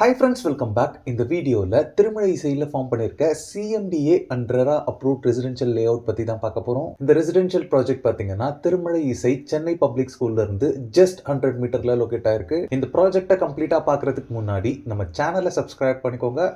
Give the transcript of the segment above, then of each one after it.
Hi friends, welcome back. இந்த வீடியோல திருமலை இசையில ஃபார்ம் பண்ணிருக்க CMDA and RERA approved residential layout பத்தி தான் பார்க்க போறோம். இந்த ரெசிடென்ஷியல் ப்ராஜெக்ட் பாத்தீங்கன்னா திருமலை இசை சென்னை பப்ளிக் ஸ்கூல்ல இருந்து ஜஸ்ட் 100 மீட்டர்ல லொகேட் ஆயிருக்கு. இந்த ப்ராஜெக்ட்டை கம்ப்ளீட்டா பார்க்கறதுக்கு முன்னாடி நம்ம சேனலை சப்ஸ்கிரைப் பண்ணிக்கோங்க.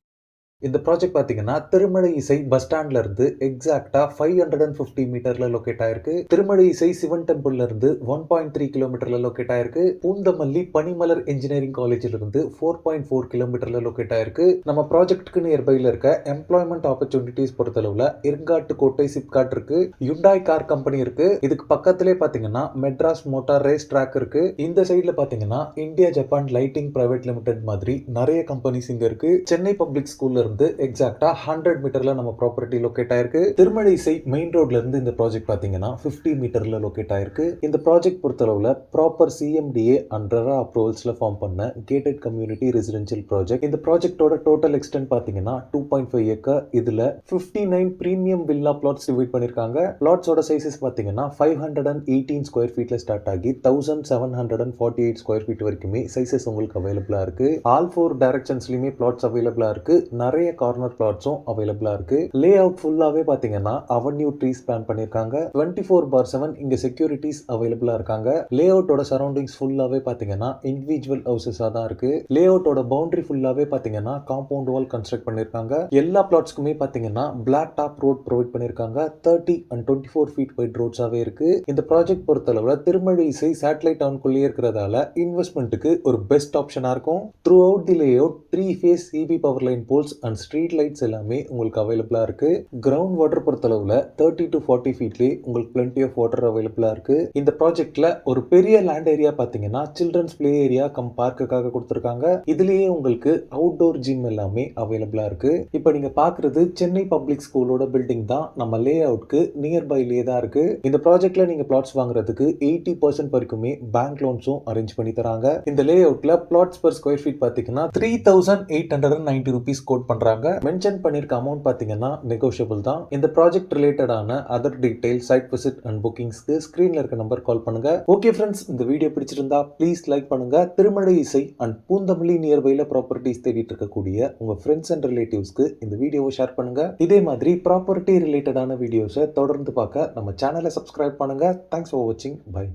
இந்த ப்ராஜெக்ட் பார்த்தீங்கன்னா திருமலை இசை பஸ் ஸ்டாண்ட்ல இருந்து எக்ஸாக்டா 550 மீட்டர்ல லொகேட் ஆயிருக்கு. திருமலை இசை சிவன் டெம்பிள்ல இருந்து 1.3 கிலோமீட்டர்ல லொகேட் ஆயிருக்கு. பூந்தமல்லி பனிமலர் இன்ஜினியரிங் காலேஜ்ல இருந்து 4.4 கிலோமீட்டர்ல லொகேட் ஆயிருக்கு. நம்ம ப்ராஜெக்ட்டுக்கு நியர்பைல இருக்க எம்ப்ளாய்மெண்ட் ஆப்பர்ச்சுனிட்டிஸ் பொறுத்தளவுல இருங்காட்டு கோட்டை சிப்காட் இருக்கு, யுண்டாய் கார் கம்பெனி இருக்கு. இதுக்கு பக்கத்திலே பாத்தீங்கன்னா மெட்ராஸ் மோட்டார் ரேஸ் ட்ராக் இருக்கு. இந்த சைடுல பாத்தீங்கன்னா India Japan lighting private limited மாதிரி நிறைய கம்பெனிஸ் இங்க இருக்கு. சென்னை பப்ளிக் ஸ்கூல்ல எக்ஸாக்ட்டா 100 மீட்டர்ல நம்ம ப்ராப்பர்ட்டி லொகேட் ஆயிருக்கு. திருமலை இசை மெயின் ரோட்ல இருந்து இந்த ப்ராஜெக்ட் பாத்தீங்கன்னா 50 மீட்டர்ல லொகேட் ஆயிருக்கு. இந்த ப்ராஜெக்ட் பொறுத்தளவுல ப்ராப்பர் CMDA அண்ட் RERA அப்ரூவல்ஸ்ல ஃபார்ம் பண்ண கேட்டட் கம்யூனிட்டி ரெசிடென்ஷியல் ப்ராஜெக்ட். இந்த ப்ராஜெக்ட்டோட டோட்டல் எக்ஸ்டென்ட் பாத்தீங்கன்னா 2.5 ஏக்கர். இதுல 59 பிரீமியம் வில்லா பிளாட்ஸ் டிவைட் பண்ணிருக்காங்க. பிளாட்ஸோட சைஸஸ் பாத்தீங்கன்னா 518 ஸ்கொயர் ஃபீட்ல ஸ்டார்ட் ஆகி 1748 ஸ்கொயர் ஃபீட் வரைக்குமே சைஸஸ் உங்களுக்கு அவைலபிளா இருக்கு. ஆல் 4 டைரக்ஷன்ஸ்லயுமே பிளாட்ஸ் அவைலபிளா இருக்கு. நிறைய கார்னர் பிளாட்ஸும் அவைலபிளா இருக்கு. லே அவுட் ஃபுல்லாவே பாத்தீங்கன்னா அவென்யூ ட்ரீஸ் பிளான் பண்ணிருக்காங்க. 24/7 இங்க செக்யூரிட்டிஸ் அவைலபிளா இருக்காங்க. லே அவுட்டோட சரௌண்டிங்ஸ் ஃபுல்லாவே பாத்தீங்கன்னா இண்டிவிஜுவல் ஹவுசஸா தான் இருக்கு. லே அவுட்டோட பவுண்டரி ஃபுல்லாவே பாத்தீங்கன்னா காம்பவுண்ட் வால் கன்ஸ்ட்ரக்ட் பண்ணிருக்காங்க. எல்லா பிளாட்ஸ்க்குமே பாத்தீங்கன்னா பிளாக் டாப் ரோட் ப்ரொவைட் பண்ணிருக்காங்க. 30 and 24 ஃபீட் வைட் ரோட்ஸாவே இருக்கு. இந்த ப்ராஜெக்ட் பொறுத்தளவுல திருமழை இசை சேட்டலைட் டவுனுக்குள்ளே இருக்கிறதால இன்வெஸ்ட்மெண்ட்டுக்கு ஒரு பெஸ்ட் ஆப்ஷனா இருக்கும். Throughout the layout 3 phase EB power line poles and street lights எல்லாமே உங்களுக்கு அவைலபிளா இருக்கு. கிரவுண்ட் வாட்டர் பொறுத்தளவுல 30 to 40 ஃபீட்லயே உங்களுக்கு plenty ஆஃப் வாட்டர் அவைலபிளா இருக்கு. இந்த ப்ராஜெக்ட்ல ஒரு பெரிய லேண்ட் ஏரியா பாத்தீங்கன்னா சில்ட்ரன்ஸ் பிளே ஏரியா கம் பார்க்குக்காக கொடுத்திருக்காங்க. இதுலயே உங்களுக்கு அவுட்டோர் ஜிம் எல்லாமே அவைலபிளா இருக்கு. இப்போ நீங்க பாக்குறது சென்னை பப்ளிக் ஸ்கூலோட பில்டிங் தான். நம்ம லே அவுட்க்கு நியர்பைலயே தான் இருக்கு. இந்த ப்ராஜெக்ட்ல நீங்க பிளாட்ஸ் வாங்குறதுக்கு 80% வரைக்குமே பேங்க் லோன்ஸும் அரேஞ்ச் பண்ணி தராங்க. இந்த லே அவுட்ல பிளாட்ஸ் பர் ஸ்கொயர் ஃபீட் பாத்தீங்கன்னா 3890 ரூபீஸ் கோட் பண்றாங்க. மென்ஷன் பண்ணிருக்க அமௌண்ட் பாத்தீங்கன்னா நெகோஷியபிள் தான். இந்த ப்ராஜெக்ட் ரிலேட்டடான other detail site visit and புக்கிங்ஸ்க்கு ஸ்கிரீன்ல இருக்க நம்பர் கால் பண்ணுங்க. ஓகே ஃப்ரெண்ட்ஸ், இந்த வீடியோ பிடிச்சிருந்தா ப்ளீஸ் லைக் பண்ணுங்க. திருமலை இசை அண்ட் பூந்தமல்லி நியர்பைல ப்ராப்பர்ட்டிஸ் தேடிட்டு இருக்கக்கூடிய உங்க ஃப்ரெண்ட்ஸ் அண்ட் ரிலேட்டிவ்ஸ்க்கு இந்த வீடியோவை ஷேர் பண்ணுங்க. இதே மாதிரி ப்ராப்பர்ட்டி ரிலேட்டடான வீடியோஸை தொடர்ந்து பார்க்க நம்ம சேனலை சப்ஸ்கிரைப் பண்ணுங்க. தேங்க்ஸ் ஃபார் வாட்சிங். பை.